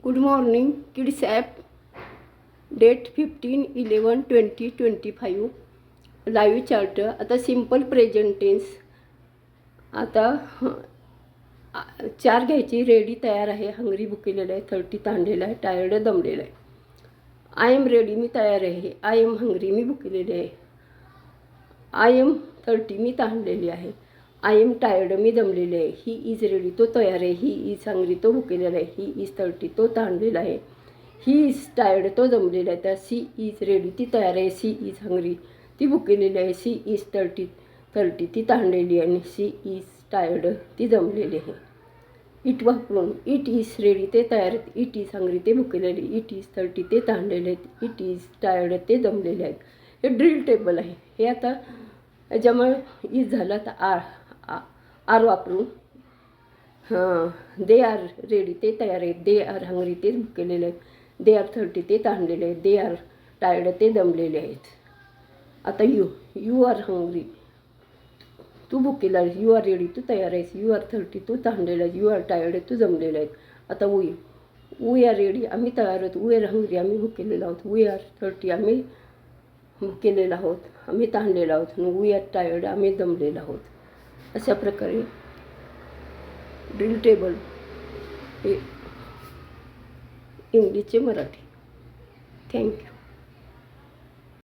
Good morning kids app. Date 15/11/2025. Live chart. आता simple present tense. आता 4 घ्यायची. Ready तयार आहे. हंगरी भुकेलेलं आहे. 30 ताणलेलं आहे. टायर्ड दमलेलं आहे. आय एम रेडी मी तयार आहे. आय एम हंगरी मी भुकेलेले आहे. आय एम 30 मी ताणलेली आहे. आय एम टायर्ड मी दमलेले आहे. ही इज रेडी तो तयार आहे. ही इज हंगरी तो भुकेलेला आहे. ही इज 30 तो ताणलेला आहे. ही इज टायर्ड तो दमलेला आहे. तर सी इज रेडी ती तयार आहे. सी इज हंगरी ती भुकेलेली आहे. सी इज 30 ती ताणलेली आहे. आणि सी इज टायर्ड ती दमलेली आहे. इट वापरून इट इज रेडी ते तयार आहेत. इट इज हंगरी ते भुकेलेले. इट इज 30 ते ताणलेले आहेत. इट इज टायर्ड ते दमलेले आहेत. हे ड्रिल टेबल आहे. हे आता याच्यामुळे इज झालं तर आर वापरून दे आर रेडी ते तयार आहेत. दे आर हंगरी ते भुकेलेले आहेत. दे आर 30 ते ताणलेले आहेत. दे आर टायर्ड ते दमलेले आहेत. आता यू आर हंगरी तू भुकेला आहेस. यू आर रेडी तू तयार आहेस. यू आर 30 तू ताणलेला आहेस. यू आर टायर्ड तू जमलेला आहेस. आता वी आर रेडी आम्ही तयार आहोत. वी आर हंगरी आम्ही भुकेलेलो आहोत. वी आर 30 आम्ही भुकेलेलो आहोत. आम्ही ताणलेलो आहोत. वी आर टायर्ड आम्ही दमलेलो आहोत. अशा प्रकारे ड्रिल टेबल हे इंग्लिशचे मराठी. थँक्यू.